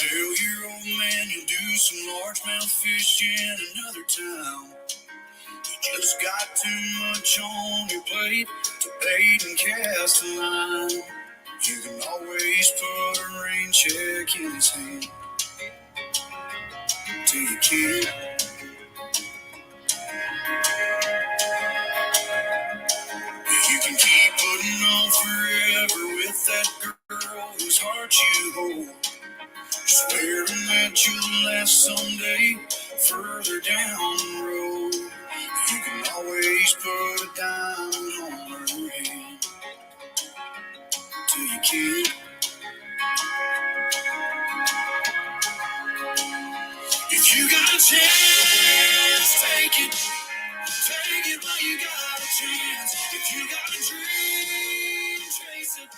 12-year-old man, you'll do some largemouth fish in another town. You just got too much on your plate to bait and cast a line. You can always put a rain check in his hand till you can. You can keep putting on forever with that girl whose heart you hold. Swearing that you'll last someday further down the road. You can always put a diamond on her hand till you can. If you got a chance, take it. Take it while you got a chance. If you got a dream, chase it.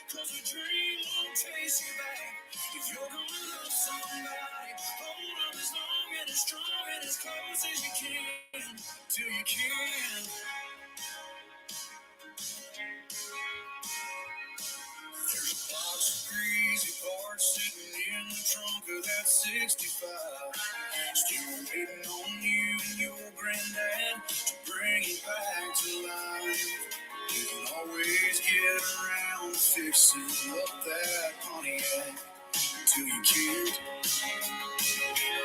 Cause a dream won't chase you back. If you're gonna love somebody, hold on as long and as strong and as close as you can. Till you can. There's a box of greasy parts sitting in the trunk of that 65. Still waiting on you and your granddad to bring it back to life. You can always get around fixing up that Pontiac until you can't.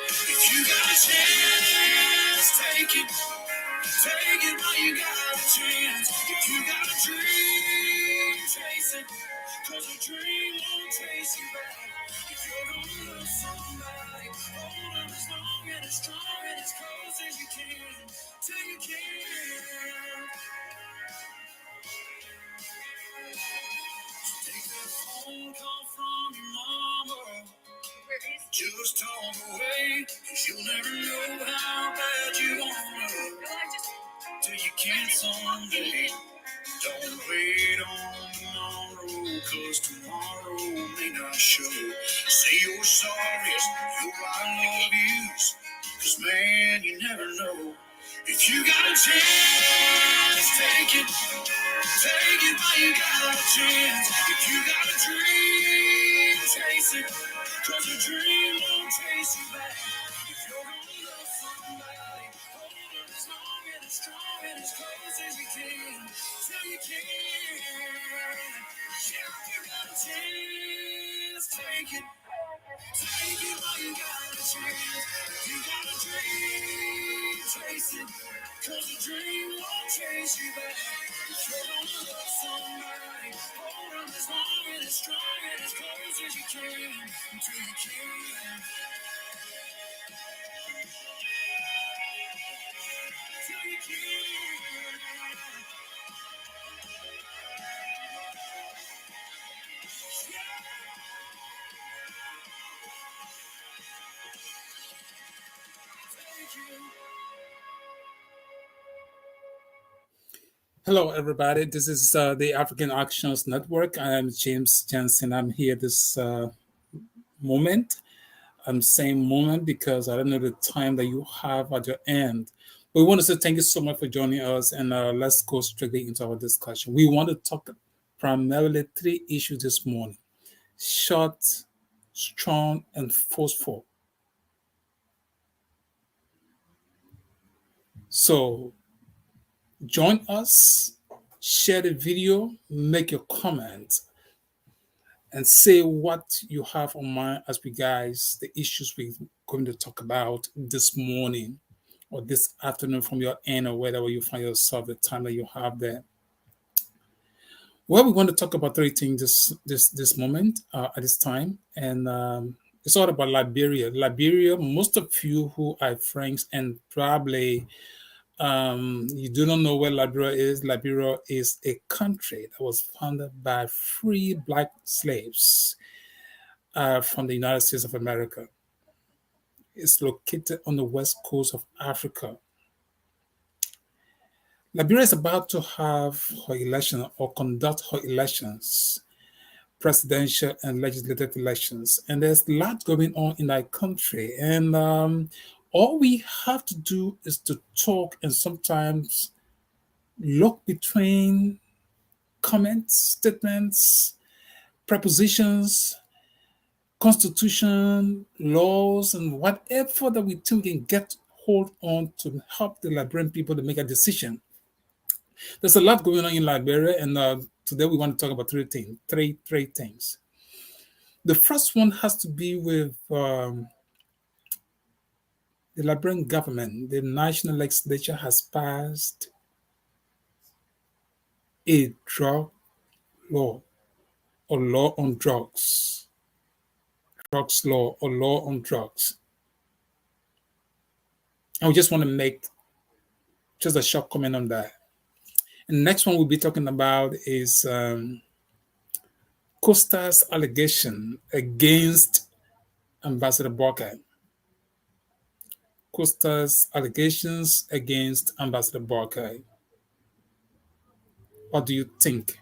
If you got a chance, take it. Take it while you got a chance. If you got a dream, chase it. Cause a dream won't chase you back. If you're gonna love somebody, hold on as long and as strong and as close as you can. Till you can. Take that phone call from your mama. Just talk away, cause you'll never know how bad you want her. Till you can't someday. Don't wait on tomorrow, cause tomorrow may not show. Say you're sorry, your I love yous, cause man, you never know. If you got a chance, take it. Take it while you got a chance. If you got a dream, chase it. Cause a dream won't chase you back. If you're gonna love somebody, hold on as long and as strong and as close as you can. Till you can. Yeah, if you got a chance, take it. Take it while you got a chance. If you got a dream, chase it. Cause a dream won't chase you back. If you're gonna love somebody, hold on as long and as strong and as close as you can. Until you can. Till you can. Hello, everybody. This is the African Actions Network. I am James Jensen. I'm here this moment. I'm saying moment because I don't know the time that you have at your end. We want to say thank you so much for joining us, and let's go straight into our discussion. We want to talk primarily three issues this morning: short, strong, and forceful. So join us, share the video, make your comments, and say what you have on mind as we guys the issues we're going to talk about this morning or this afternoon from your end or wherever you find yourself the time that you have there. Well, we want to talk about three things this moment at this time, and it's all about Liberia. Liberia, most of you who are friends and probably you do not know where Liberia is. Liberia is a country that was founded by free black slaves from the United States of America. It's located on the west coast of Africa. Liberia is about to have her election or conduct her elections, presidential and legislative elections. And there's a lot going on in that country. And all we have to do is to talk and sometimes look between comments, statements, prepositions, constitution, laws, and whatever that we think we can get hold on to help the Liberian people to make a decision. There's a lot going on in Liberia, and today we want to talk about three things. The first one has to be with the Liberian government. The national legislature has passed a drug law or law on drugs law or law on drugs. And we just want to make just a short comment on that. And the next one we'll be talking about is Costa's allegation against Ambassador Boakai. Costa's allegations against Ambassador Boakai. What do you think?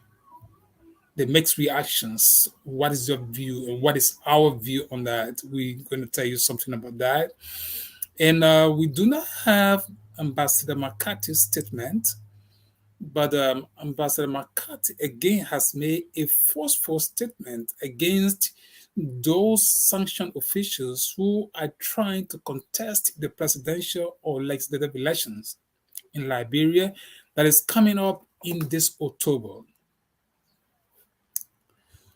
The mixed reactions. What is your view and what is our view on that? We're going to tell you something about that. And we do not have Ambassador McCarthy's statement, but Ambassador McCarthy again has made a forceful statement against those sanctioned officials who are trying to contest the presidential or legislative elections in Liberia that is coming up in this October.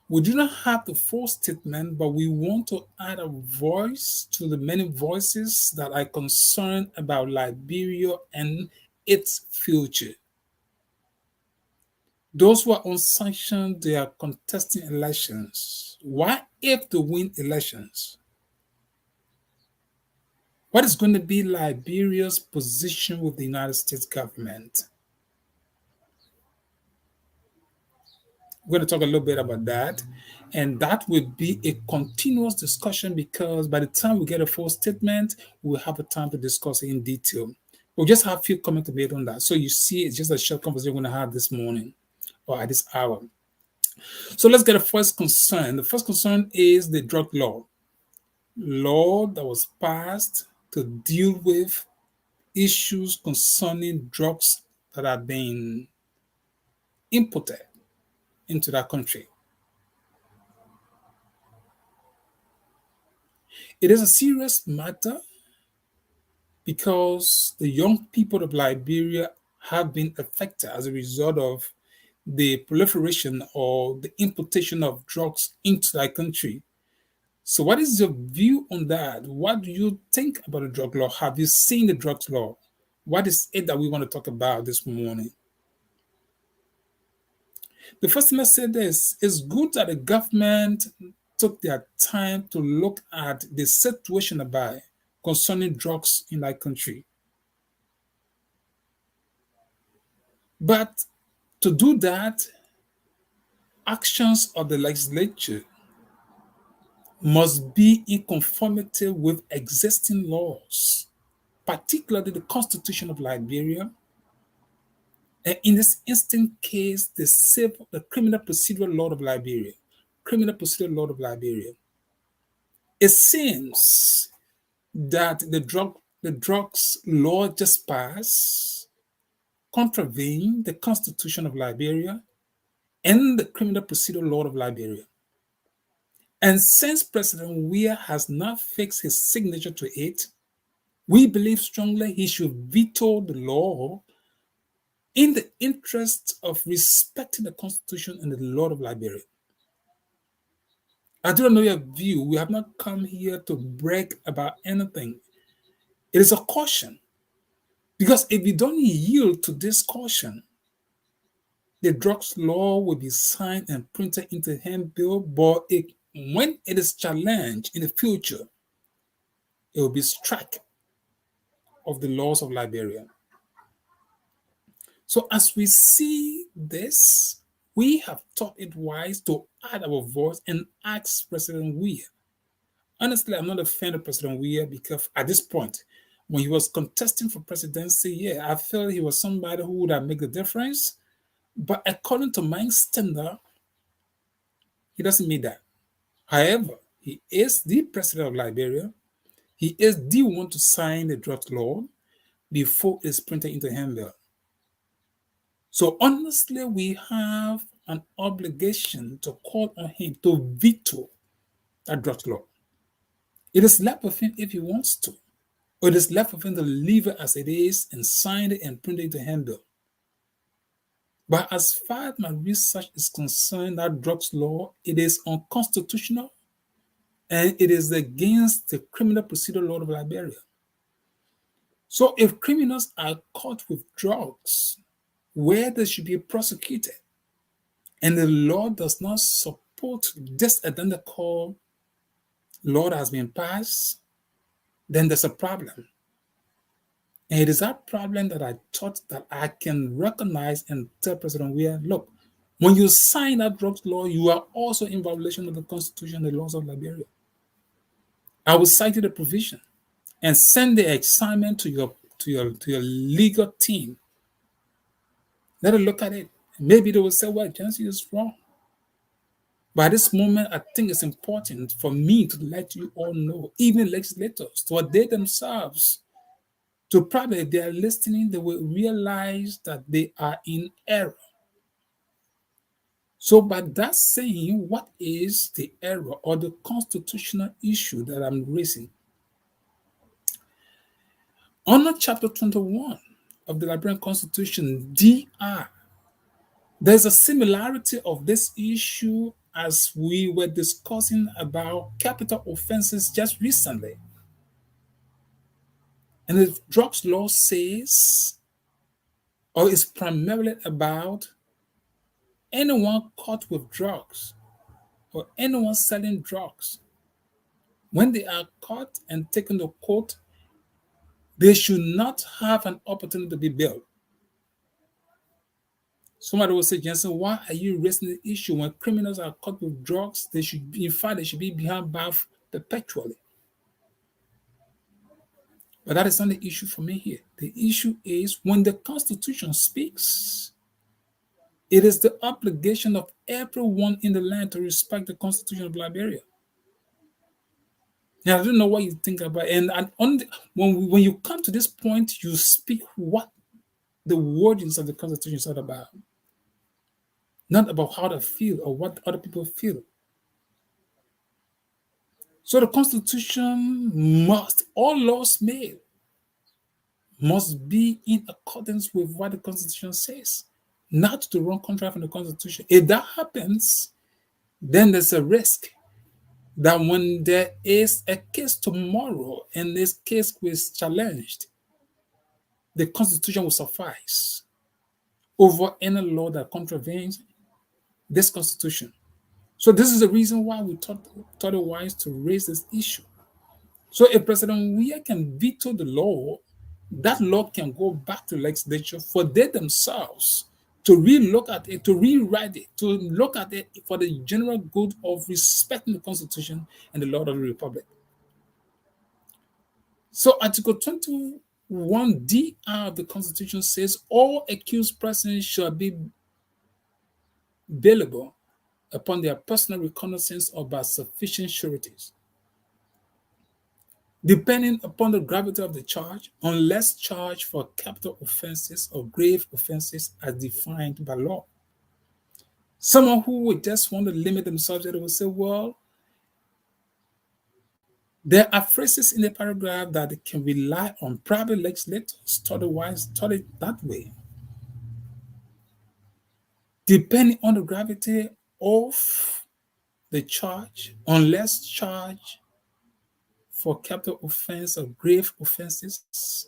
We do not have the full statement, but we want to add a voice to the many voices that are concerned about Liberia and its future. Those who are unsanctioned, they are contesting elections. What if they win elections? What is going to be Liberia's position with the United States government? We're going to talk a little bit about that. And that will be a continuous discussion because by the time we get a full statement, we'll have a time to discuss it in detail. We'll just have a few comments made on that. So you see, it's just a short conversation we're going to have this morning or at this hour. So let's get a first concern. The first concern is the drug law that was passed to deal with issues concerning drugs that are being imported into that country. It is a serious matter because the young people of Liberia have been affected as a result of the proliferation or the importation of drugs into that country. So what is your view on that? What do you think about the drug law? Have you seen the drugs law? What is it that we want to talk about this morning? The first thing I said is, it's good that the government took their time to look at the situation about concerning drugs in that country. But to do that, actions of the legislature must be in conformity with existing laws, particularly the Constitution of Liberia, and in this instant case, the Criminal Procedural Law of Liberia. Criminal Procedural Law of Liberia. It seems that the drugs law just passed contravene the Constitution of Liberia and the Criminal Procedural Law of Liberia. And since President Weah has not fixed his signature to it, we believe strongly he should veto the law in the interest of respecting the Constitution and the law of Liberia. I do not know your view. We have not come here to brag about anything. It is a caution. Because if we don't yield to this caution, the drugs law will be signed and printed into handbill, but when it is challenged in the future, it will be struck of the laws of Liberia. So as we see this, we have thought it wise to add our voice and ask President Weah. Honestly, I'm not a fan of President Weah because at this point, when he was contesting for presidency, yeah, I felt he was somebody who would have made the difference. But according to my standard, he doesn't meet that. However, he is the president of Liberia. He is the one to sign the drug law before it's printed into handbill. So honestly, we have an obligation to call on him to veto that drugs law. It is left with him if he wants to, or it is left with him to leave it as it is and sign it and print it to handbill. But as far as my research is concerned, that drugs law, it is unconstitutional and it is against the criminal procedure law of Liberia. So if criminals are caught with drugs where they should be prosecuted, and the law does not support this identical law that has been passed, then there's a problem. And it is that problem that I thought that I can recognize and tell President Weah, look, when you sign that drugs law, you are also in violation of the Constitution and the laws of Liberia. I will cite you the provision and send the assignment to your legal team. Let them look at it. Maybe they will say, well, Jancy is wrong. But at this moment, I think it's important for me to let you all know, even legislators, to they themselves, to probably if they are listening, they will realize that they are in error. So by that saying, what is the error or the constitutional issue that I'm raising? Under Chapter 21 of the Liberian Constitution, DR, there's a similarity of this issue as we were discussing about capital offenses just recently. And the drugs law says, or is primarily about anyone caught with drugs or anyone selling drugs. When they are caught and taken to court, they should not have an opportunity to be bailed. Somebody will say, Jensen, why are you raising the issue when criminals are caught with drugs? They should be behind bars perpetually. But that is not the issue for me here. The issue is when the Constitution speaks, it is the obligation of everyone in the land to respect the Constitution of Liberia. Now, I don't know what you think about it. And when you come to this point, you speak what the wordings of the Constitution is all about. Not about how they feel or what other people feel. So the Constitution all laws made must be in accordance with what the Constitution says, not to run contrary from the Constitution. If that happens, then there's a risk that when there is a case tomorrow and this case was challenged, the Constitution will suffice over any law that contravenes this Constitution. So this is the reason why we thought it wise to raise this issue. So if President Weah can veto the law, that law can go back to the legislature for they themselves to relook at it, to rewrite it, to look at it for the general good of respecting the Constitution and the law of the Republic. So Article 21DR of the Constitution says all accused persons shall be bailable upon their personal reconnaissance or by sufficient sureties, depending upon the gravity of the charge, unless charged for capital offenses or grave offenses as defined by law. Someone who would just want to limit themselves, they will say, well, there are phrases in the paragraph that they can rely on. Private legislators thought it that way. Depending on the gravity of the charge, unless charged for capital offense or grave offenses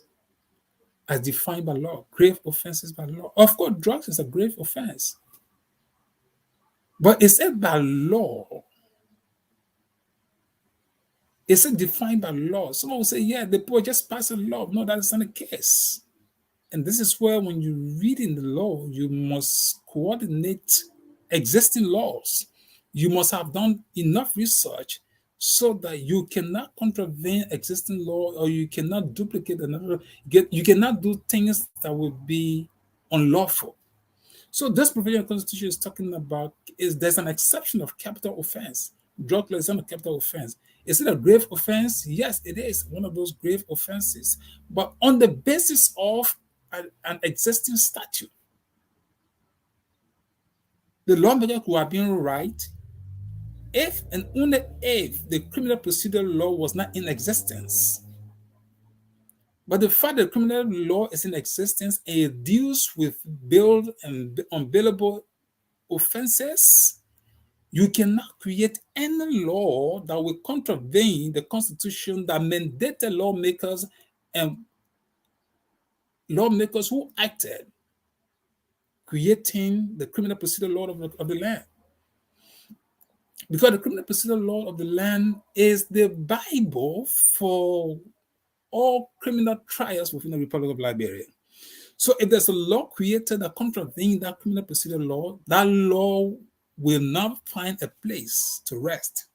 as defined by law, grave offenses by law. Of course, drugs is a grave offense. But is it by law? Is it defined by law? Someone will say, yeah, the poor just passed a law. No, that is not the case. And this is where when you read in the law, you must coordinate existing laws. You must have done enough research so that you cannot contravene existing law or you cannot duplicate another. You cannot do things that would be unlawful. So this provision of the Constitution is talking about is there's an exception of capital offense. Drug law is not a capital offense. Is it a grave offense? Yes, it is one of those grave offenses. But on the basis of an existing statute, the lawmakers who are being right if and only if the criminal procedure law was not in existence. But the fact that criminal law is in existence and it deals with bailed and unbailable offenses, you cannot create any law that will contravene the Constitution that mandated lawmakers and lawmakers who acted creating the criminal procedure law of the land. Because the criminal procedure law of the land is the Bible for all criminal trials within the Republic of Liberia. So if there's a law created that contravenes that criminal procedure law, that law will not find a place to rest.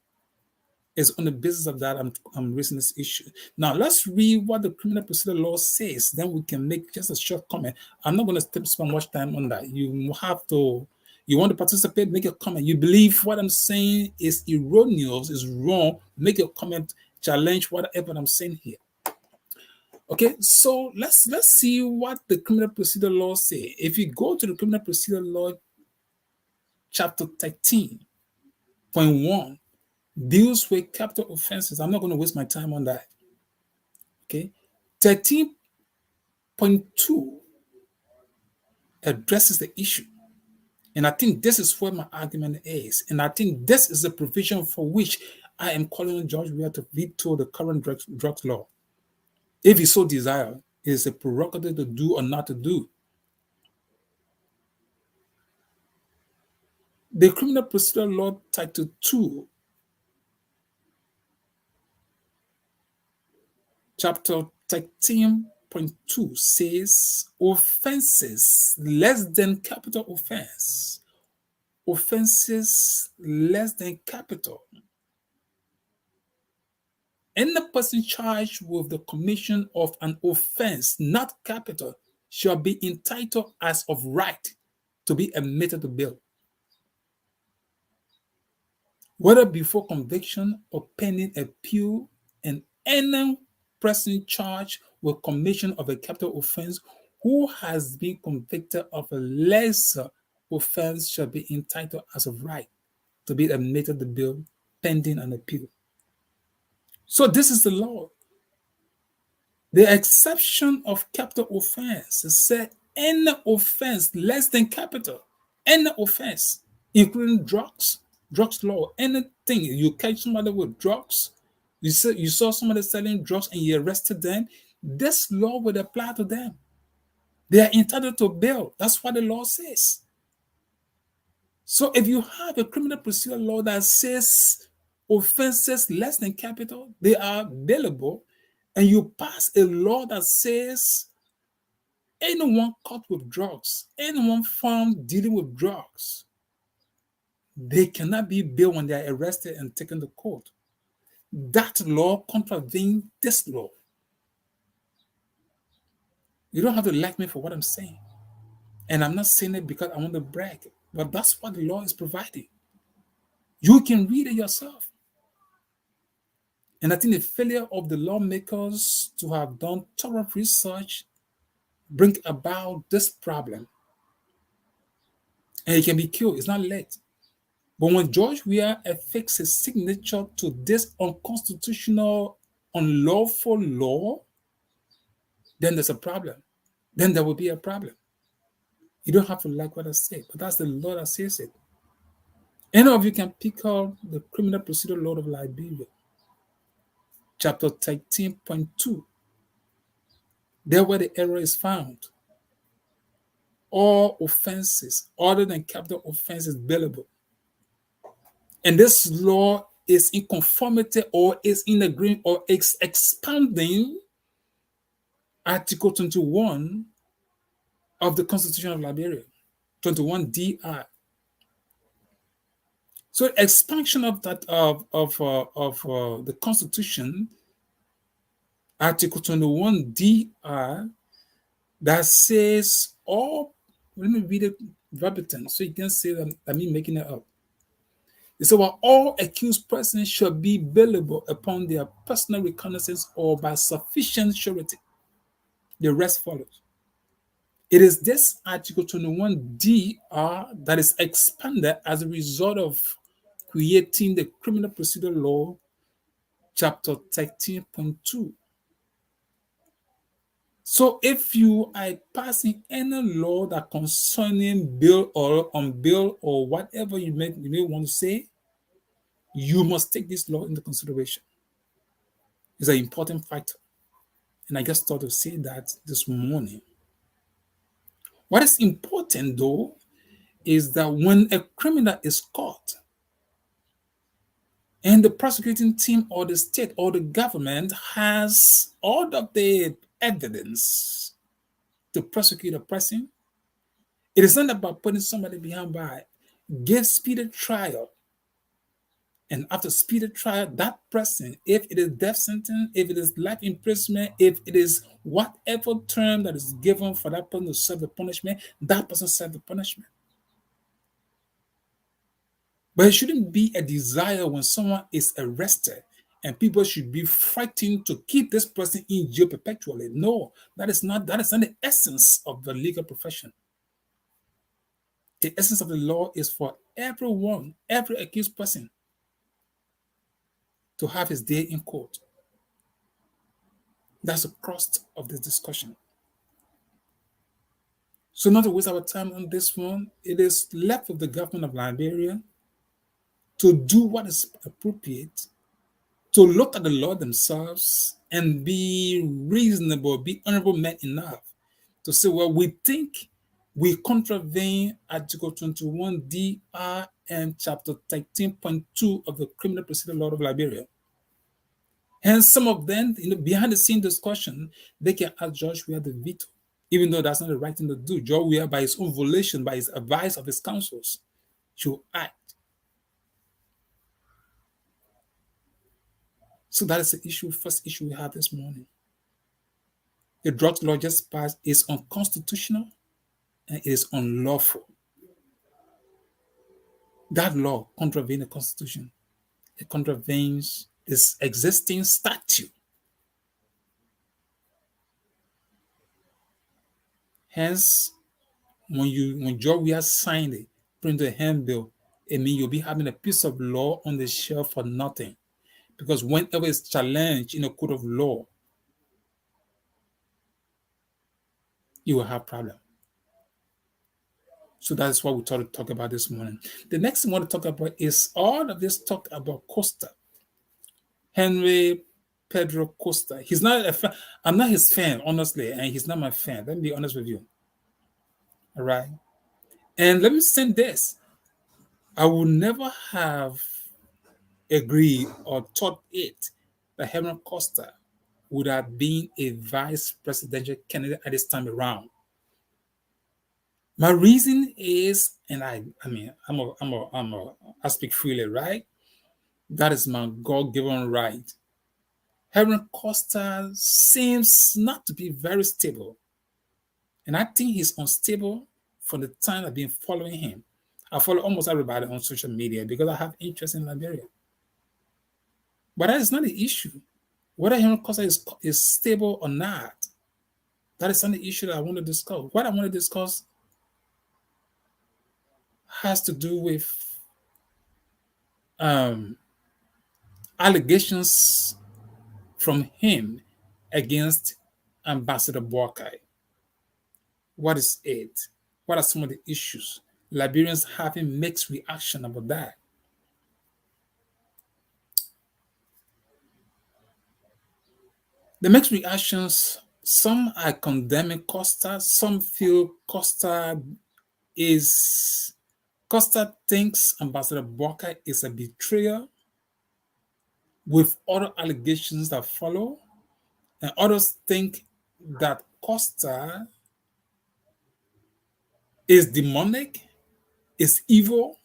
It's on the basis of that I'm raising this issue. Now let's read what the criminal procedure law says. Then we can make just a short comment. I'm not going to spend much time on that. You have to. You want to participate? Make a comment. You believe what I'm saying is erroneous, is wrong? Make a comment. Challenge whatever I'm saying here. Okay, so let's see what the criminal procedure law say. If you go to the criminal procedure law, chapter 13.1 deals with capital offenses. I'm not going to waste my time on that. Okay, 13.2 addresses the issue. And I think this is where my argument is. And I think this is the provision for which I am calling on George Weah to veto the current drugs law. If he so desire, it is a prerogative to do or not to do. The criminal procedure law, title 2, chapter 13.2 says offenses less than capital offense. Offenses less than capital. Any person charged with the commission of an offense, not capital, shall be entitled as of right to be admitted to bail, whether before conviction or pending appeal, and any person charged with commission of a capital offense who has been convicted of a lesser offense shall be entitled as of right to be admitted to bail pending an appeal. So this is the law. The exception of capital offense is said any offense less than capital, any offense, including drugs law, anything. You catch somebody with drugs, you saw somebody selling drugs and you arrested them, this law would apply to them. They are entitled to bail. That's what the law says. So if you have a criminal procedure law that says offenses less than capital, they are bailable, and you pass a law that says anyone caught with drugs, anyone found dealing with drugs, they cannot be bailed when they are arrested and taken to court. That law contravenes this law. You don't have to like me for what I'm saying. And I'm not saying it because I want to brag, but that's what the law is providing. You can read it yourself. And I think the failure of the lawmakers to have done thorough research bring about this problem. And it can be cured. It's not late. But when George Weah affixes his signature to this unconstitutional, unlawful law, then there's a problem. Then there will be a problem. You don't have to like what I say, but that's the law that says it. Any of you can pick up the Criminal Procedure Law of Liberia, chapter 13.2. There where the error is found. All offenses other than capital offenses bailable. And this law is in conformity or is in agreement or is expanding Article 21 of the Constitution of Liberia, 21 DI. So expansion of that of the Constitution, Article 21 DI, that says all. Let me read it verbatim so you can say that I mean making it up. It says, well, all accused persons shall be bailable upon their personal reconnaissance or by sufficient surety. The rest follows. It is this Article 21 DR that is expanded as a result of creating the Criminal Procedure Law, Chapter 13.2. So if you are passing any law that concerning bill or on bill or whatever you may want to say, you must take this law into consideration. It's an important factor. And I just thought to say that this morning. What is important though is that when a criminal is caught and the prosecuting team or the state or the government has all of the evidence to prosecute a person, it is not about putting somebody behind bars. Give speedy trial. And after speedy trial, that person, if it is death sentence, if it is life imprisonment, if it is whatever term that is given for that person to serve the punishment, that person serve the punishment. But it shouldn't be a desire when someone is arrested and people should be fighting to keep this person in jail perpetually. No, that is not the essence of the legal profession. The essence of the law is for everyone, every accused person, to have his day in court. That's the crust of this discussion. So not to waste our time on this one, it is left with the government of Liberia to do what is appropriate, to look at the law themselves and be reasonable, be honorable men enough to say, well, we think we contravene Article 21 DR and Chapter 13.2 of the Criminal Procedure Law of Liberia. Hence, some of them, behind the scene discussion, they can ask Judge Weah the veto, even though that's not the right thing to do. Judge Weah, by his own volition, by his advice of his counsels, should act. So that is the first issue we have this morning. The drugs law just passed is unconstitutional and it is unlawful. That law contravenes the Constitution. It contravenes this existing statute. Hence, when George Weah signed it, put into a handbill, it means you'll be having a piece of law on the shelf for nothing. Because whenever it's challenged in a court of law, you will have problem. So that's what we thought to talk about this morning. The next thing I want to talk about is all of this talk about Costa. Henry Pedro Costa. He's not a fan. I'm not his fan, honestly, and he's not my fan. Let me be honest with you. All right. And let me say this. I would never have agreed or thought it that Henry Costa would have been a vice presidential candidate at this time around. My reason is, and I speak freely, right? That is my God-given right. Henry Costa seems not to be very stable. And I think he's unstable from the time I've been following him. I follow almost everybody on social media because I have interest in Liberia. But that is not the issue. Whether Henry Costa is stable or not, that is not the issue that I want to discuss. What I want to discuss has to do with allegations from him against Ambassador Boakai. What is it? What are some of the issues? Liberians having mixed reaction about that. The mixed reactions, some are condemning Costa, some feel Costa thinks Ambassador Boakai is a betrayer with other allegations that follow, and others think that Costa is demonic, is evil,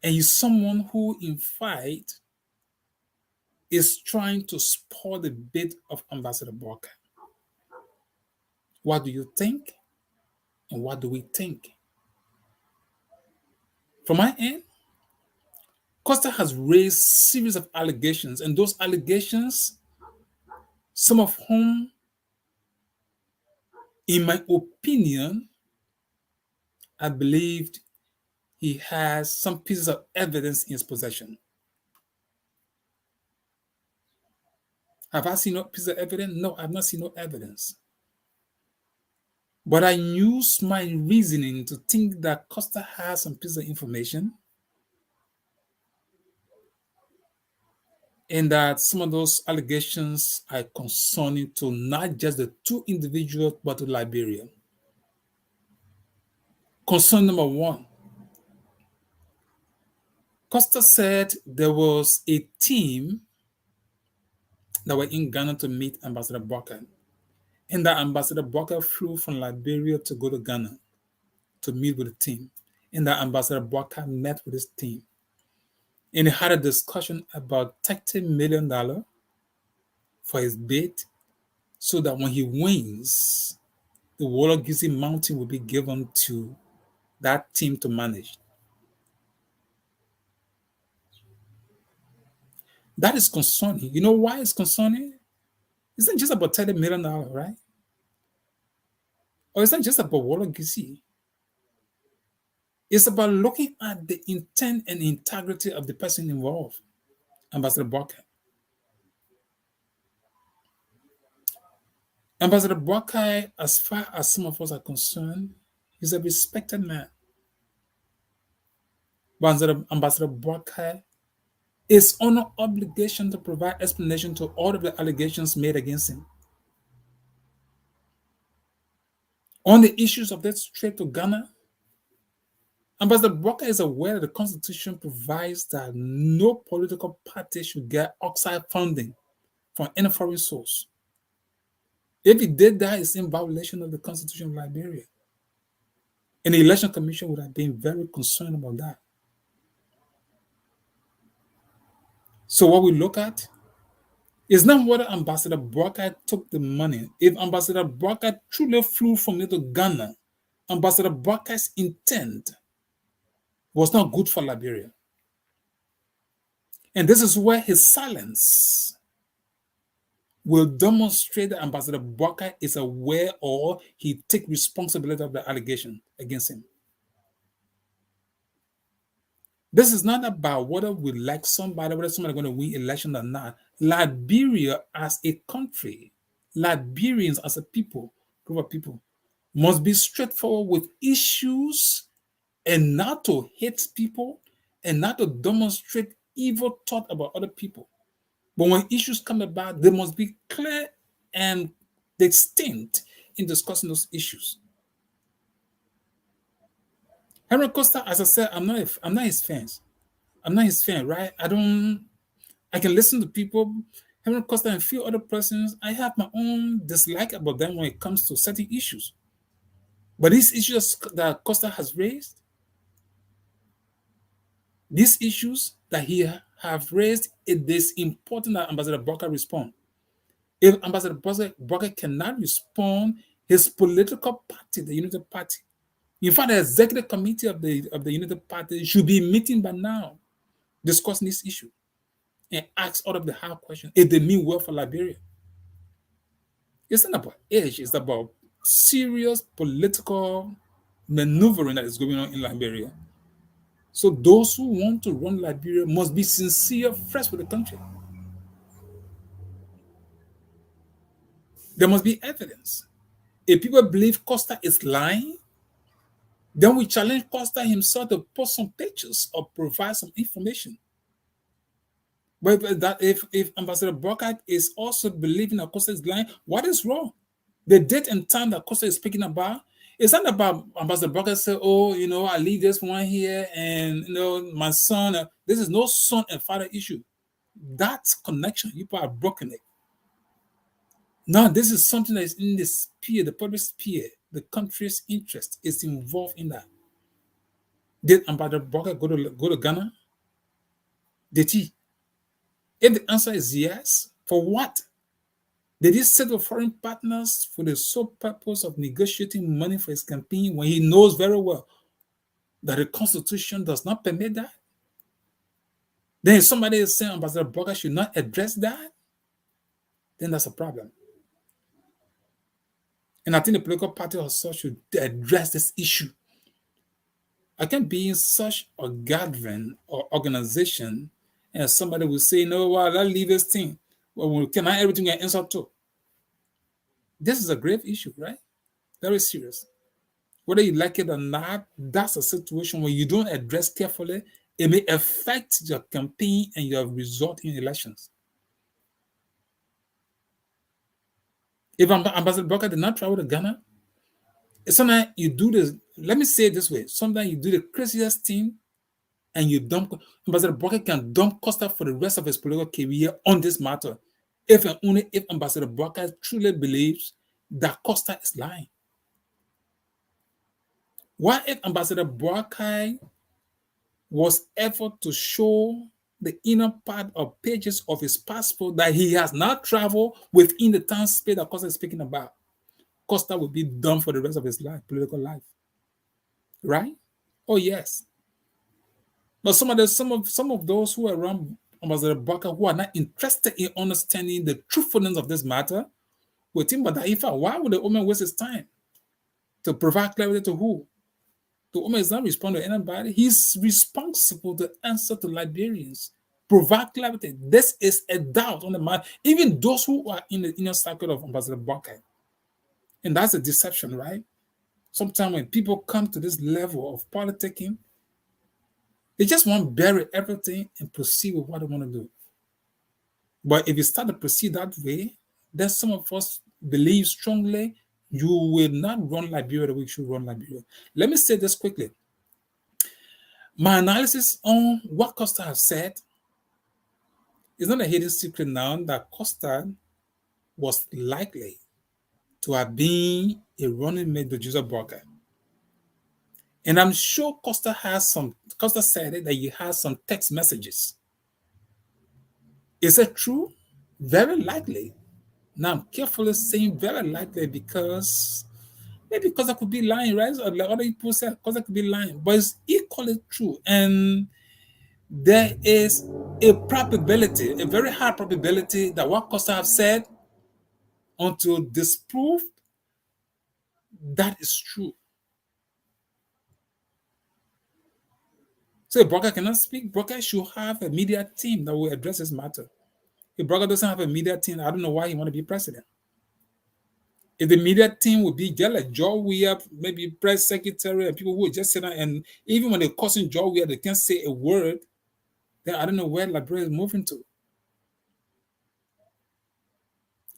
and is someone who, in fact, is trying to spoil the bid of Ambassador Boakai. What do you think? And what do we think? From my end, Costa has raised series of allegations, and those allegations, some of whom, in my opinion, I believed he has some pieces of evidence in his possession. Have I seen no piece of evidence? No, I've not seen no evidence. But I use my reasoning to think that Costa has some piece of information and that some of those allegations are concerning to not just the two individuals, but to Liberia. Concern number one, Costa said there was a team that were in Ghana to meet Ambassador Boakai, and that Ambassador Boakai flew from Liberia to go to Ghana to meet with the team, and that Ambassador Boakai met with his team, and he had a discussion about $30 million for his bid, so that when he wins, the Wallagisi Mountain will be given to that team to manage. That is concerning. You know why it's concerning? It's not just about $30 million, right? Or it's not just about Wallagisi. It's about looking at the intent and integrity of the person involved, Ambassador Boakai. Ambassador Boakai, as far as some of us are concerned, is a respected man. But Ambassador Boakai is under obligation to provide explanation to all of the allegations made against him. On the issues of that trip to Ghana, Ambassador Boakai is aware that the Constitution provides that no political party should get outside funding from any foreign source. If he did that, it's in violation of the Constitution of Liberia. And the Election Commission would have been very concerned about that. So what we look at is not whether Ambassador Boakai took the money. If Ambassador Boakai truly flew from here to Ghana, Ambassador Boakai's intent was not good for Liberia. And this is where his silence will demonstrate that Ambassador Boakai is aware or he takes responsibility of the allegation against him. This is not about whether we like somebody, whether somebody's going to win election or not. Liberia as a country, Liberians as a people, group of people, must be straightforward with issues and not to hate people and not to demonstrate evil thought about other people. But when issues come about, they must be clear and distinct in discussing those issues. Henry Costa, as I said, I'm not his fan. I'm not his fan, right? I can listen to people, Henry Costa and a few other persons. I have my own dislike about them when it comes to certain issues. But these issues that Costa has raised, these issues that he have raised, it is important that Ambassador Boakai respond. If Ambassador Boakai cannot respond, his political party, the Unity Party, in fact, the executive committee of the Unity Party should be meeting by now, discussing this issue and ask all of the hard questions if they mean well for Liberia. It's not about age, it's about serious political maneuvering that is going on in Liberia. So those who want to run Liberia must be sincere first with the country. There must be evidence. If people believe Costa is lying, then we challenge Costa himself to post some pictures or provide some information. But if Ambassador Boakai is also believing that Costa is lying, what is wrong? The date and time that Costa is speaking about, it's not about Ambassador Boakai say, oh, I leave this one here and, my son. This is no son and father issue. That connection, people are broken it. Now, this is something that is in the sphere, the public sphere, the country's interest is involved in that. Did Ambassador Boakai go to Ghana? Did he? If the answer is yes, for what? Did he settle foreign partners for the sole purpose of negotiating money for his campaign when he knows very well that the Constitution does not permit that? Then if somebody is saying Ambassador Boakai should not address that, then that's a problem. And I think the political party also should address this issue. I can be in such a gathering or organization and somebody will say, no, well, I'll leave this thing. Well, can I everything get answer to? This is a grave issue, right? Very serious. Whether you like it or not, that's a situation where you don't address carefully. It may affect your campaign and your result in elections. If Ambassador Boakai did not travel to Ghana, sometimes you do this. Let me say it this way: sometimes you do the craziest thing, and you dump. Ambassador Boakai can dump Costa for the rest of his political career on this matter, if and only if Ambassador Boakai truly believes that Costa is lying. What if Ambassador Boakai was ever to show the inner part of pages of his passport that he has not traveled within the time space that Costa is speaking about? Costa will be done for the rest of his life, political life. Right? Oh yes. But some of those who are around Ambassador Boakai who are not interested in understanding the truthfulness of this matter will think, but if why would the woman waste his time to provide clarity to who? The woman is not responding to anybody. He's responsible to answer to Liberians. Provide clarity. This is a doubt on the mind, even those who are in the inner circle of Ambassador Boakai. And that's a deception, right? Sometimes when people come to this level of politicking, they just want to bury everything and proceed with what they want to do. But if you start to proceed that way, then some of us believe strongly you will not run Liberia the way you should run Liberia. Let me say this quickly. My analysis on what Costa has said is not a hidden secret now that Costa was likely to have been a running mate to Joseph Boakai. And I'm sure Costa said it, that he has some text messages. Is it true? Very likely. Now I'm carefully saying very likely because maybe Costa could be lying, right? Or like other people said, Costa could be lying, but it's equally true. And there is a probability, a very high probability that what Costa have said until disproved, that is true. So if Boakai cannot speak, Boakai should have a media team that will address this matter. If Boakai doesn't have a media team, I don't know why he want to be president. If the media team would be just like Joe Weir, maybe press secretary, and people who would just sit down, and even when they're cursing Joe Weir, they can't say a word, then I don't know where Liberia is moving to.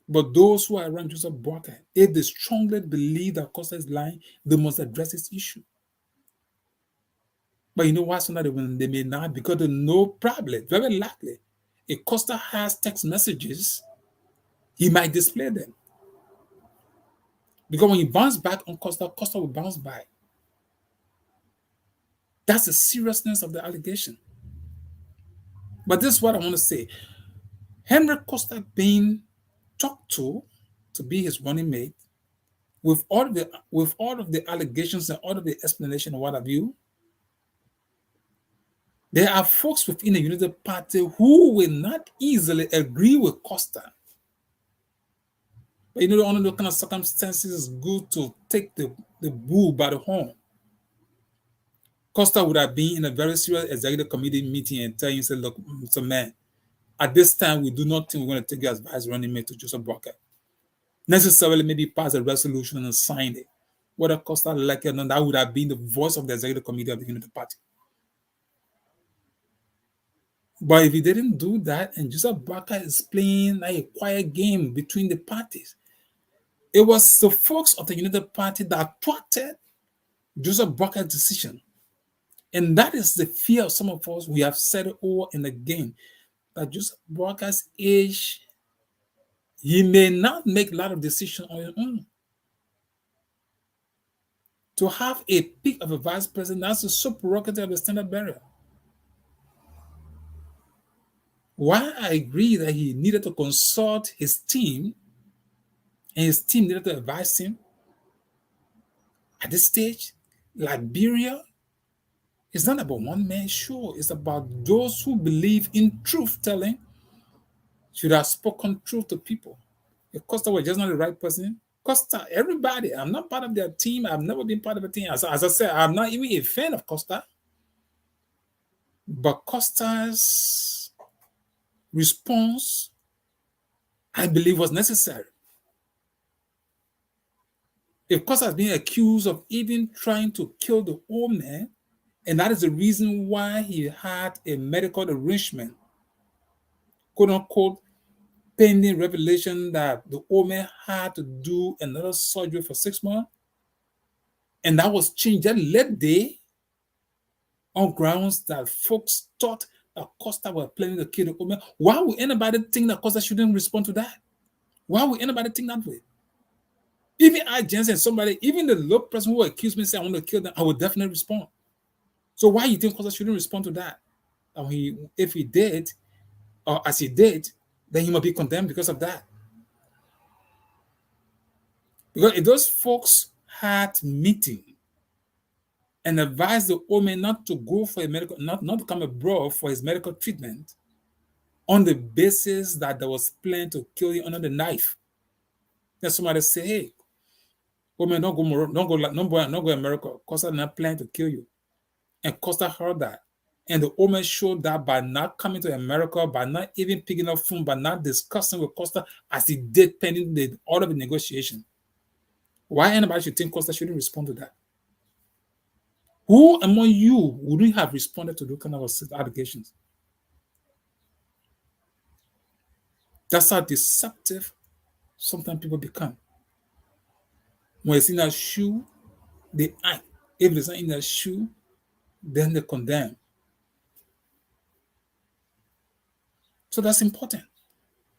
But those who are around Joseph Boakai, if they strongly believe that Costa is lying, they must address this issue. But you know why? Sometimes they may not, because they know probably, very likely, if Costa has text messages, he might display them. Because when you bounce back on Costa, Costa will bounce back. That's the seriousness of the allegation. But this is what I want to say. Henry Costa being talked to be his running mate, with all of the allegations and all of the explanation and what have you, there are folks within the United Party who will not easily agree with Costa. But under those kind of circumstances, it's good to take the bull by the horn. Costa would have been in a very serious executive committee meeting and tell you, say, look, Mr. Man, at this time, we do not think we're going to take you as vice running mate to Joseph Boakai. Necessarily, maybe pass a resolution and sign it. Whether Costa like it or not, that would have been the voice of the executive committee of the United Party. But if he didn't do that, and Joseph Boakai is playing like a quiet game between the parties, it was the folks of the United Party that thwarted Joseph Boakai's decision. And that is the fear of some of us. We have said it over and again, that Joseph Boakai's age, he may not make a lot of decisions on his own. To have a pick of a vice president, that's the sole prerogative of the standard bearer. While I agree that he needed to consult his team, and his team needed to advise him, at this stage, Liberia is not about one man show. It's about those who believe in truth telling, should have spoken truth to people. If Costa was just not the right person, Costa, everybody. I'm not part of their team. I've never been part of a team. As I said, I'm not even a fan of Costa. But Costa's response, I believe, was necessary. If Costa has been accused of even trying to kill the old man, and that is the reason why he had a medical arrangement, quote unquote, pending revelation that the old man had to do another surgery for 6 months, and that was changed that late day on grounds that folks thought that Costa was planning to kill the old man. Why would anybody think that Costa shouldn't respond to that? Why would anybody think that way? Even I, Jensen, somebody, even the low person who accused me saying I want to kill them, I would definitely respond. So why you think Costa shouldn't respond to that? And if he did, or as he did, then he might be condemned because of that. Because if those folks had meeting and advised the old man not to go for a medical, not to come abroad for his medical treatment on the basis that there was plan to kill him under the knife, then somebody say, hey, old man, don't go America. Costa not plan to kill you. And Costa heard that. And the old man showed that by not coming to America, by not even picking up phone, by not discussing with Costa as he did pending all of the negotiation. Why anybody should think Costa shouldn't respond to that? Who among you wouldn't have responded to those kind of allegations? That's how deceptive sometimes people become. When it's in a shoe, they act. If it's not in a shoe, then they condemn. So that's important.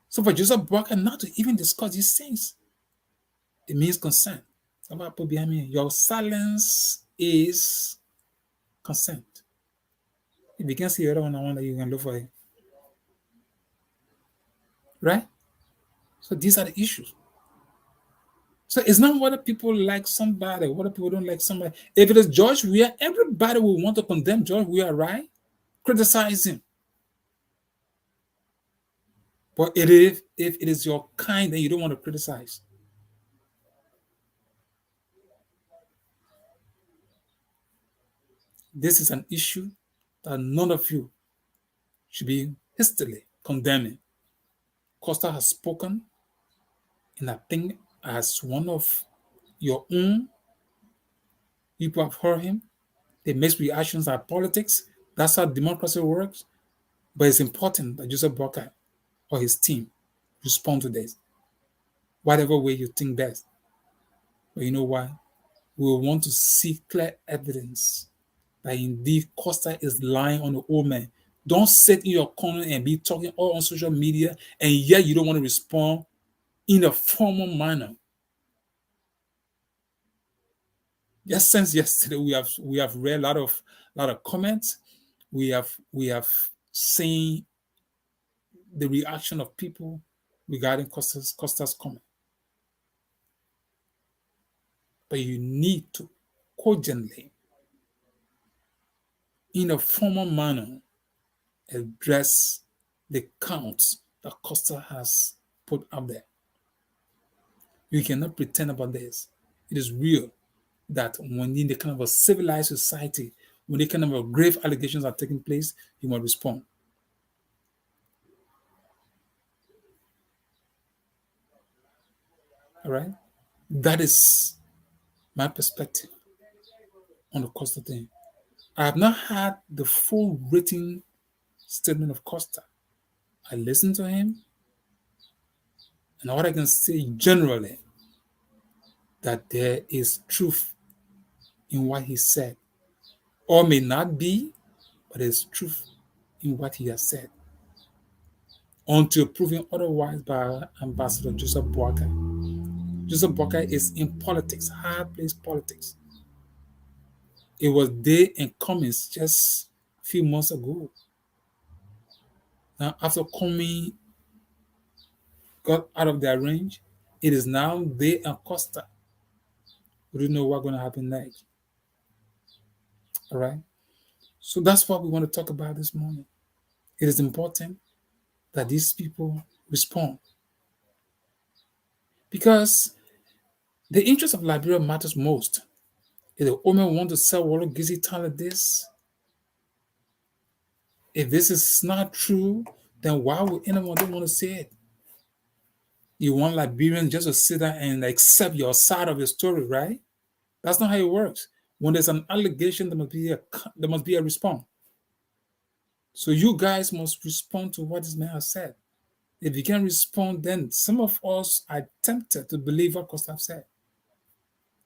So for Joseph Boakai not to even discuss these things, it means consent. Somebody put behind me, your silence is consent. If you can see the other one, I wonder you can look for it. Right? So these are the issues. So it's not whether people like somebody, whether people don't like somebody. If it is George Weah, everybody will want to condemn George Weah, right? Criticize him. But if it is your kind, then you don't want to criticize. This is an issue that none of you should be hastily condemning. Costa has spoken, and I think as one of your own, people have heard him. They make reactions are politics. That's how democracy works. But it's important that Joseph Boakai or his team respond to this, whatever way you think best. But you know why? We will want to see clear evidence that indeed Costa is lying on the old man. Don't sit in your corner and be talking all on social media, and yet you don't want to respond in a formal manner. Just since yesterday, we have read a lot of comments. We have seen the reaction of people regarding Costa's comment. But you need to cogently, in a formal manner, address the counts that Costa has put up there. You cannot pretend about this. It is real that when in the kind of a civilized society, when the kind of a grave allegations are taking place, you must respond. All right? That is my perspective on the Costa thing. I have not had the full written statement of Costa. I listened to him, and what I can say generally, that there is truth in what he said, or may not be, but there's truth in what he has said, until proven otherwise by Ambassador Joseph Boakai. Joseph Boakai is in politics, hard-placed politics. It was there in Cummings just a few months ago. Now, after Cummings got out of their range, it is now they and Costa. We don't know what's going to happen next. All right? So that's what we want to talk about this morning. It is important that these people respond. Because The interest of Liberia matters most. If the women want to sell Wolo Gizi talent this, if this is not true, then why would anyone don't want to say it? You want Liberians just to sit there and accept your side of the story, right? That's not how it works. When there's an allegation, there must be a response. So you guys must respond to what this man has said. If you can't respond, then some of us are tempted to believe what Costa said.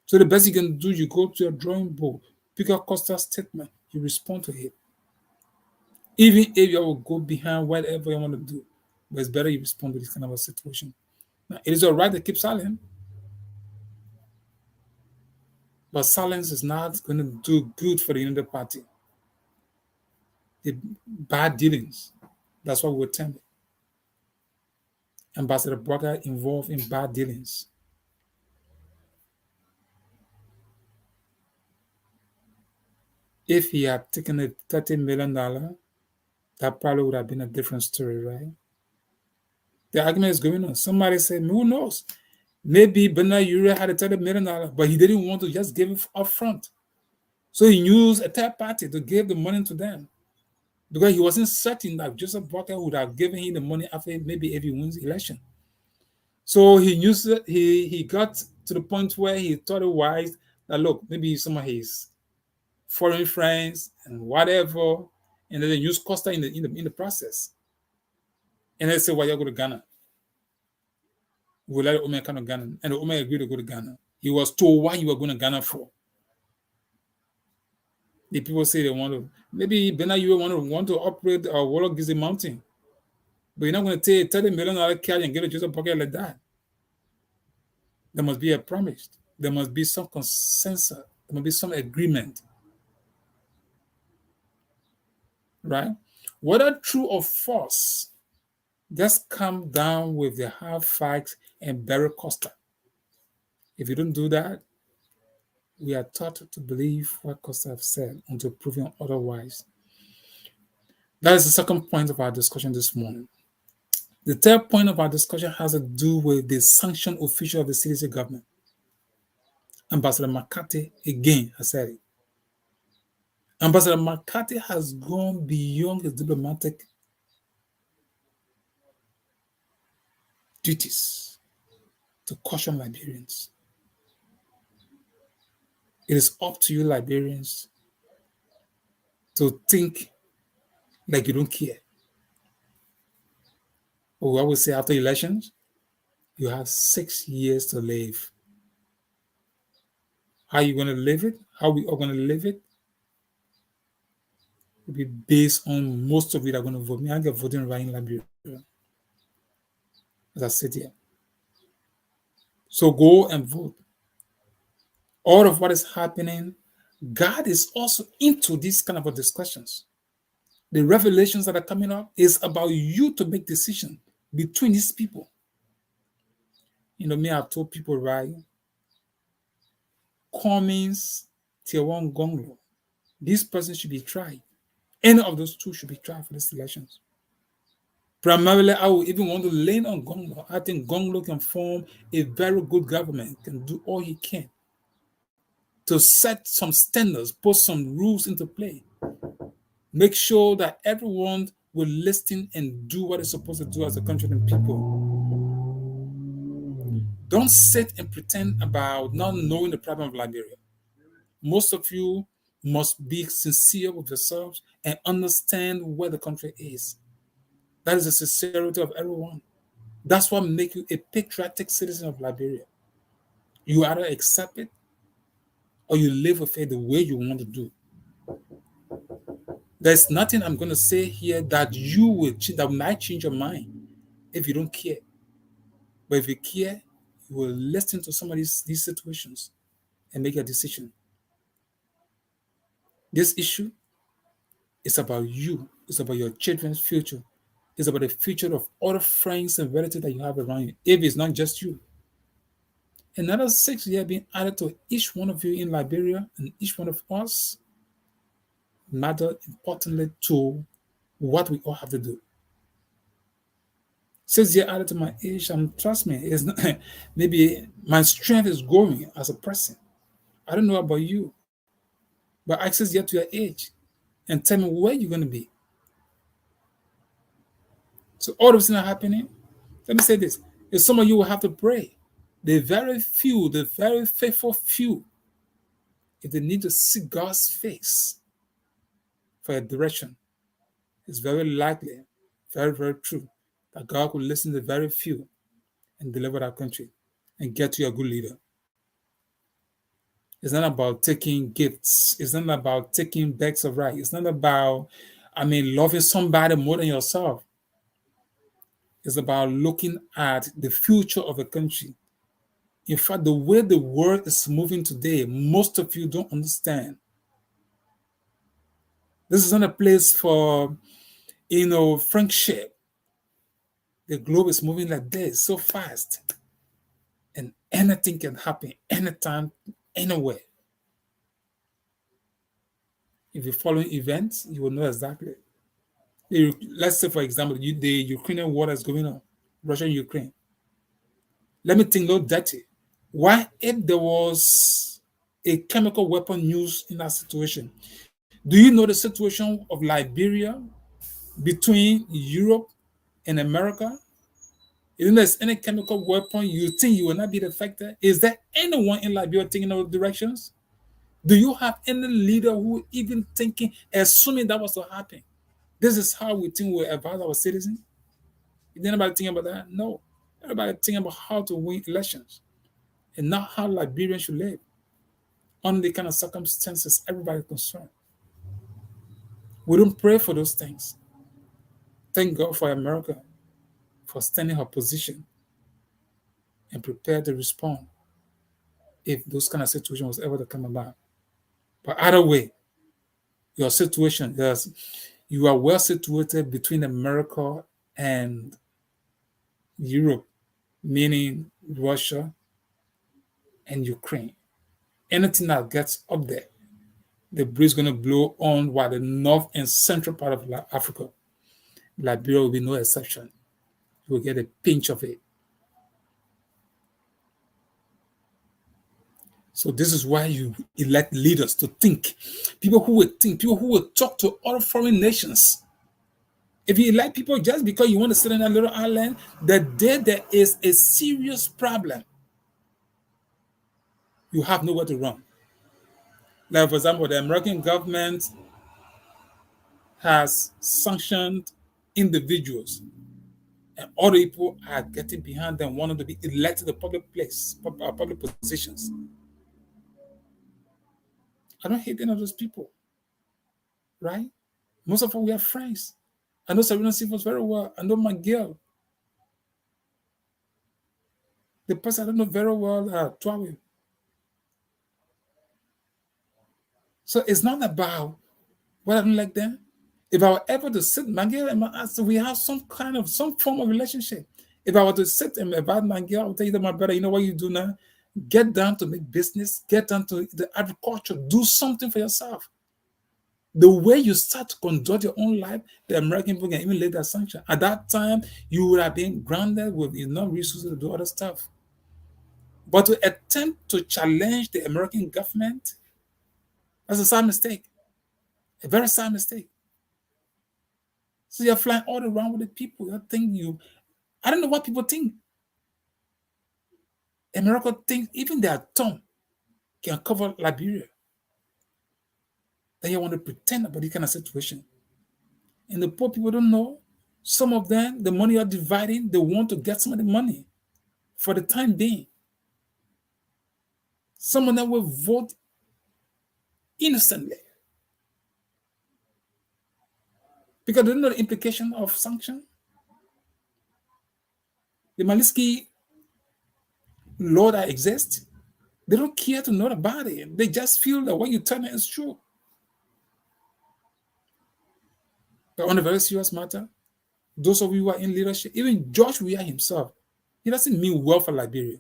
So the best you can do, you go to your drawing board, pick up Costa's statement, you respond to it. Even if you will go behind whatever you want to do, but it's better you respond to this kind of a situation. Now, it is all right to keep silent, but silence is not going to do good for the United Party. The bad dealings, that's what we would term it. Ambassador Boakai involved in bad dealings. If he had taken a $30 million, that probably would have been a different story, right? The argument is going on. Somebody said, who knows? Maybe Bernard Ure had a $30 million, but he didn't want to just give it up front. So he used a third party to give the money to them because he wasn't certain that Joseph Boakai would have given him the money after maybe if he wins the election. So he used it, he got to the point where he thought it wise that look, maybe some of his foreign friends and whatever, and then they use Costa in the process. And they say, well, you go to Ghana. We'll let Omer come to Ghana. And Omer agreed to go to Ghana. He was told why you were going to Ghana for. The people say they want to, maybe Bena you want to operate a Wolo Gizi Mountain. But you're not going to take $30 million cash and get a Joseph pocket like that. There must be a promise. There must be some consensus. There must be some agreement. Right? Whether true or false, just come down with the hard facts and bury Costa. If you don't do that, we are taught to believe what Costa have said until proven otherwise. That is the second point of our discussion this morning. The third point of our discussion has to do with the sanctioned official of the CDC government. Ambassador McCarthy again has said it. Ambassador McCarthy has gone beyond his diplomatic duties to caution Liberians. It is up to you, Liberians, to think like you don't care. But we always say after elections, you have 6 years to live. How are you going to live it? How we are going to live it? Will be based on most of you that are going to vote. Me, I get voting right in Liberia. As I sit here. So go and vote. All of what is happening, God is also into these kind of discussions. The revelations that are coming up is about you to make decisions between these people. You know, me, I've told people, right? Cummings, Tier 1 Gonglo. This person should be tried. Any of those two should be tried for these elections. Primarily, I would even want to lean on Gonglo. I think Gonglo can form a very good government, can do all he can to set some standards, put some rules into play. Make sure that everyone will listen and do what it's supposed to do as a country and people. Don't sit and pretend about not knowing the problem of Liberia. Most of you must be sincere with yourselves and understand where the country is. That is the sincerity of everyone. That's what makes you a patriotic citizen of Liberia. You either accept it or you live with it the way you want to do. There's nothing I'm going to say here that that might change your mind if you don't care. But if you care, you will listen to some of these situations and make a decision. This issue is about you. It's about your children's future. It's about the future of other friends and relatives that you have around you, if it's not just you. Another 6 years being added to each one of you in Liberia and each one of us matter importantly to what we all have to do. 6 years added to my age, and trust me, it's not, maybe my strength is growing as a person. I don't know about you, but add 6 years to your age and tell me where you're going to be. So all those things are happening. Let me say this. If some of you will have to pray, the very few, the very faithful few, if they need to seek God's face for a direction, it's very likely, very, very true, that God will listen to the very few and deliver our country and get you a good leader. It's not about taking gifts. It's not about taking bags of rice. It's not about, loving somebody more than yourself. It's about looking at the future of a country. In fact, the way the world is moving today, most of you don't understand. This is not a place for, friendship. The globe is moving like this so fast, and anything can happen anytime, anywhere. If you're following events, you will know exactly. Let's say, for example, the Ukrainian war that's going on, Russia and Ukraine. Let me think a little dirty. Why, if there was a chemical weapon used in that situation, do you know the situation of Liberia between Europe and America? If there's any chemical weapon, you think you will not be affected? Is there anyone in Liberia thinking those directions? Do you have any leader who even thinking, assuming that was to happen? This is how we think we advise our citizens. Is anybody thinking about that? No. Everybody thinking about how to win elections and not how Liberians should live under the kind of circumstances everybody concerned. We don't pray for those things. Thank God for America for standing her position and prepared to respond if those kind of situation was ever to come about. But either way, your situation is you are well situated between America and Europe, meaning Russia and Ukraine. Anything that gets up there, the breeze is going to blow on while the north and central part of Africa, Liberia will be no exception. You will get a pinch of it. So this is why you elect leaders to think. People who will think, people who will talk to other foreign nations. If you elect people just because you want to sit in a little island, the day there is a serious problem, you have nowhere to run. Like, for example, the American government has sanctioned individuals, and other people are getting behind them, wanting to be elected to public positions. I don't hate any of those people, right? Most of us, we are friends. I know Serena Silvers very well. I know my girl. The person I don't know very well, Tuawe. So it's not about what I don't like them. If I were ever to sit, my girl and my aunt, we have some form of relationship. If I were to sit and about my girl, I would tell you that, my brother, you know what you do now? Get down to make business, get down to the agriculture, do something for yourself. The way you start to conduct your own life, the American people can even lay that sanction. At that time, you would have been grounded with enough resources to do other stuff. But to attempt to challenge the American government, that's a sad mistake. A very sad mistake. So you're flying all around with the people. I don't know what people think. America thinks even their tongue can cover Liberia. Then you want to pretend about this kind of situation. And the poor people don't know. Some of them, the money are dividing, they want to get some of the money for the time being. Some of them will vote innocently because they don't know the implication of sanction. The Maliski law that exists, they don't care to know about it. They just feel that what you tell them is true. But on a very serious matter, those of you who are in leadership, even George Weah himself, he doesn't mean well for Liberia.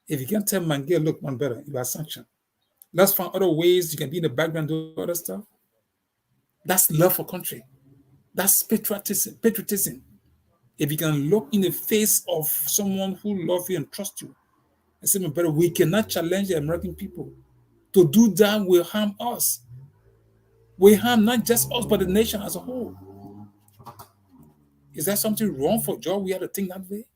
If you can tell Mangel, look, one better, you are sanctioned. Let's find other ways you can be in the background, do other stuff. That's love for country. That's patriotism. If you can look in the face of someone who loves you and trusts you and say, my brother, we cannot challenge the American people. To do that will harm us. We harm not just us, but the nation as a whole. Is there something wrong for Joe? We have to think that way.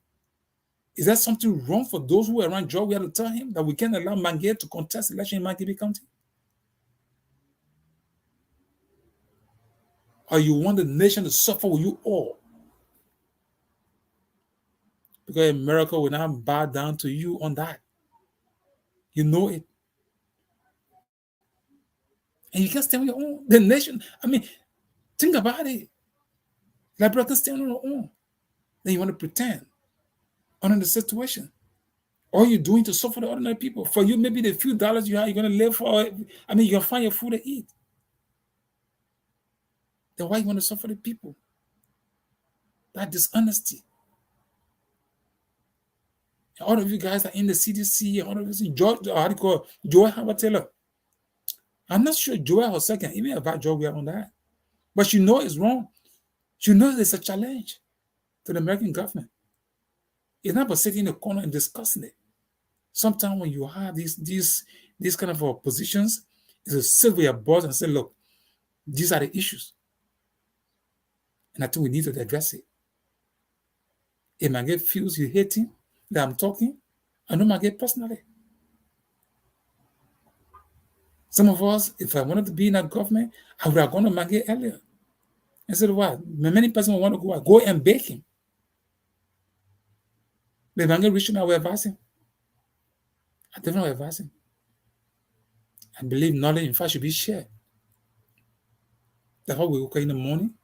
Is there something wrong for those who are around Joe? We have to tell him that we can't allow Mange to contest election in Mangibe County. Or you want the nation to suffer with you all? Because America will not bow down to you on that. You know it. And you can't stand on your own. The nation, I mean, think about it. Liberia can stand on her own. Then you want to pretend under the situation. All you're doing to suffer the ordinary people. For you, maybe the few dollars you have, you're going to live for. I mean, you're going to find your food to eat. Then why you want to suffer the people? That dishonesty. And all of you guys are in the CDC, all of you in George, how do you call it? Joel Howard Taylor. I'm not sure Joel herself can even advise Joel on that. But she knows it's wrong. She knows it's a challenge to the American government. It's not about sitting in the corner and discussing it. Sometimes when you have these kind of positions, it's a sit with your boss and say, look, these are the issues. And I think we need to address it. If my get feels you hating that I'm talking, I know my get personally. Some of us, if I wanted to be in that government, I would have gone to Mange earlier. I said, what? Many persons want to go and bake him. The Mange reaching out, we're advising. I definitely advising. I believe knowledge, in fact, should be shared. That's why we wake up in the morning,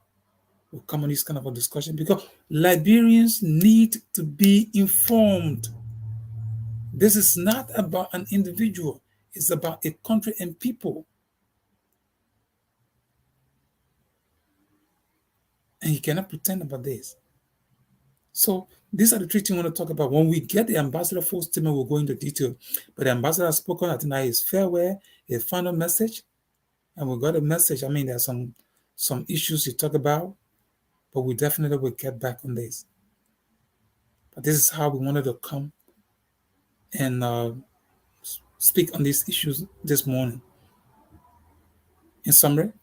we come on this kind of a discussion because Liberians need to be informed. This is not about an individual, it's about a country and people. And you cannot pretend about this. So these are the three things I want to talk about. When we get the ambassador full statement, we'll go into detail. But the ambassador has spoken, I think that is farewell, a final message. And we got a message. I mean, there's some issues you talk about, but we definitely will get back on this. But this is how we wanted to come and speak on these issues this morning. In summary,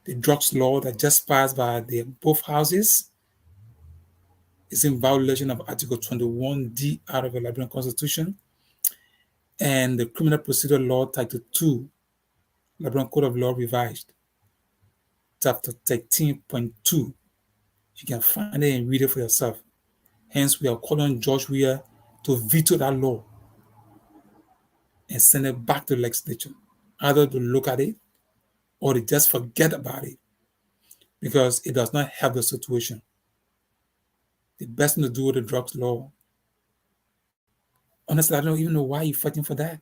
the drugs law that just passed by both houses is in violation of Article 21D out of the Liberian Constitution and the Criminal Procedure Law Title 2, Liberian Code of Law Revised, Chapter 13.2. You can find it and read it for yourself. Hence, we are calling on George Weah to veto that law and send it back to the legislature, either to look at it or to just forget about it because it does not help the situation. The best thing to do with the drugs law, honestly, I don't even know why you're fighting for that.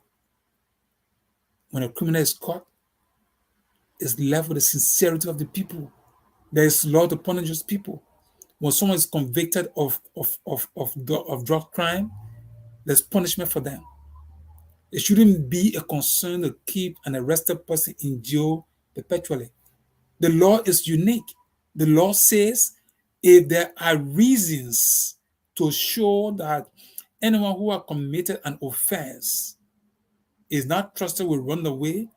When a criminal is caught, it's left with the sincerity of the people. There is law to punish those people. When someone is convicted of drug crime, there's punishment for them. It shouldn't be a concern to keep an arrested person in jail perpetually. The law is unique. The law says if there are reasons to show that anyone who has committed an offense is not trusted will run away,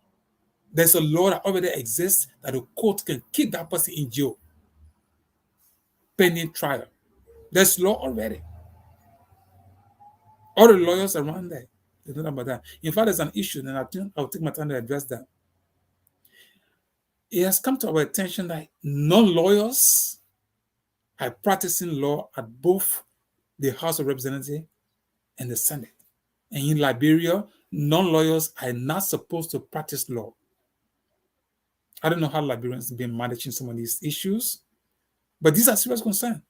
there's a law that already exists that the court can keep that person in jail pending trial. There's law already. All the lawyers around there, they don't know about that. In fact, there's an issue, and I think I'll take my time to address that. It has come to our attention that non-lawyers are practicing law at both the House of Representatives and the Senate. And in Liberia, non-lawyers are not supposed to practice law. I don't know how Liberians have been managing some of these issues, but these are serious concerns.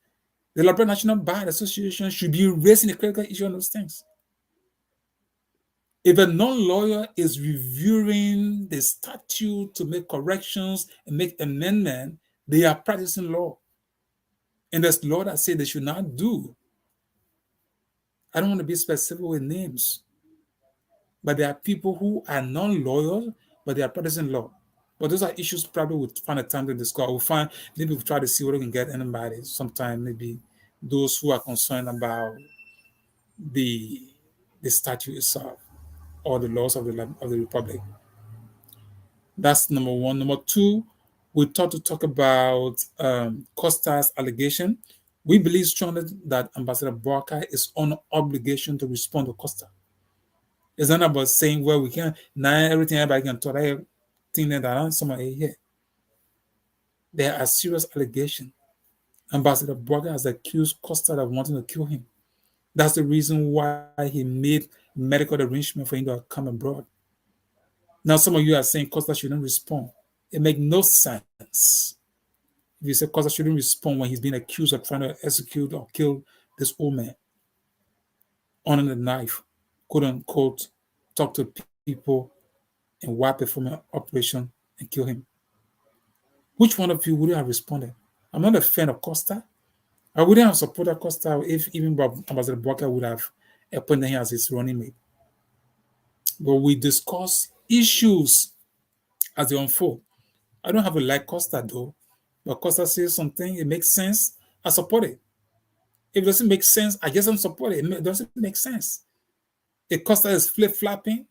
The Liberian National Bar Association should be raising a critical issue on those things. If a non-lawyer is reviewing the statute to make corrections and make amendments, they are practicing law. And there's law that says they should not do. I don't want to be specific with names, but there are people who are non-lawyers, but they are practicing law. But those are issues probably we'll find a time to discuss. Maybe we'll try to see whether we can get anybody sometime, maybe those who are concerned about the the statute itself or the laws of the republic. That's number one. Number two, we thought to talk about Costa's allegation. We believe strongly that Ambassador Boakai is on obligation to respond to Costa. It's not about saying, well, we can now everything everybody can talk. I think that somebody here. There are serious allegations. Ambassador Boakai has accused Costa of wanting to kill him. That's the reason why he made medical arrangement for him to come abroad. Now, some of you are saying Costa shouldn't respond. It makes no sense. If you say Costa shouldn't respond when he's being accused of trying to execute or kill this old man on the knife, quote unquote, talk to people and while performing an operation and kill him. Which one of you would have responded? I'm not a fan of Costa. I wouldn't have supported Costa if even Ambassador Boakai would have appointed him as his running mate. But we discuss issues as they unfold. I don't have a like Costa though, but Costa says something, it makes sense, I support it. If it doesn't make sense, I just don't support it. It doesn't make sense. If Costa is flip-flopping,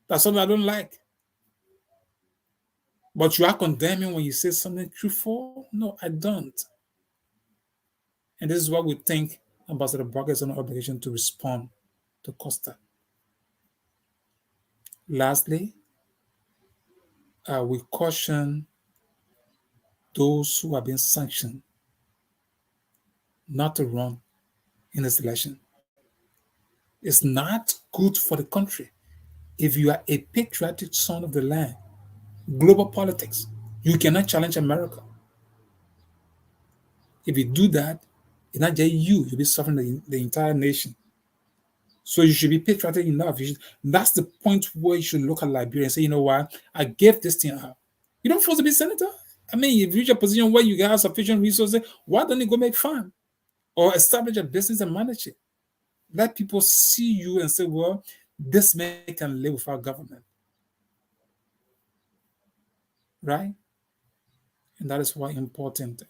that's something I don't like. But you are condemning when you say something truthful? No, I don't. And this is why we think Ambassador Boakai is under obligation to respond to Costa. Lastly, we caution those who have been sanctioned not to run in this election. It's not good for the country. If you are a patriotic son of the land, global politics, you cannot challenge America. If you do that, it's not just you'll be suffering the entire nation. So you should be patriotic enough. That's the point where you should look at Liberia and say, you know what, I gave this thing up. You don't force to be senator. I mean, you've reached a position where you have sufficient resources. Why don't you go make fun or establish a business and manage it? Let people see you and say, well, this man can live without government. Right? And that is why important.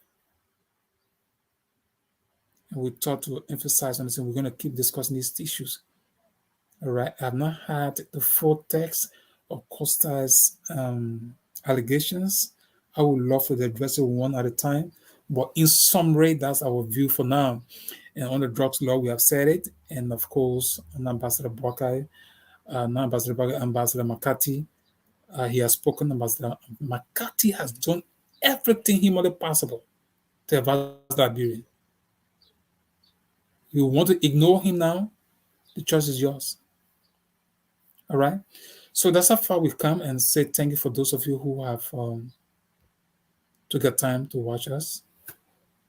And we thought to emphasize on this, and we're going to keep discussing these issues. All right. I've not had the full text of Costa's allegations. I would love to address it one at a time. But in summary, that's our view for now. And on the drugs law, we have said it. And of course, on Ambassador Boakai, not Ambassador Boakai, Ambassador McCarthy, he has spoken. Ambassador McCarthy has done everything humanly possible to advance Liberia. You want to ignore him now? The choice is yours. All right. So that's how far we've come, and say thank you for those of you who have took the time to watch us.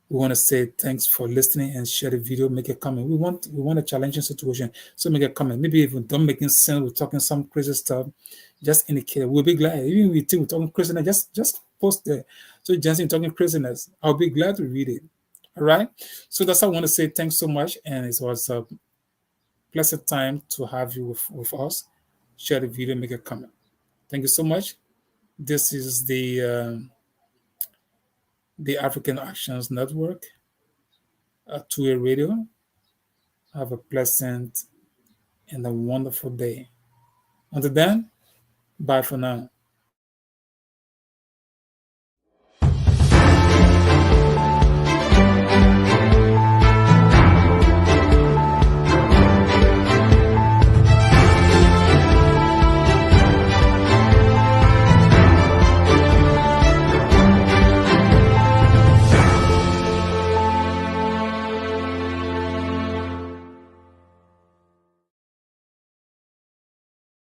We want to say thanks for listening and share the video, make a comment. We want a challenging situation, so make a comment. Maybe if we don't making sense, we're talking some crazy stuff, just indicate it. We'll be glad. Even if we think we're talking craziness, just post there. So Jensen talking craziness, I'll be glad to read it. All right. So that's how I want to say thanks so much, and it was a blessed time to have you with us. Share the video, make a comment. Thank you so much. This is the African Actions Network, 2A Radio. Have a pleasant and a wonderful day. Until then, bye for now.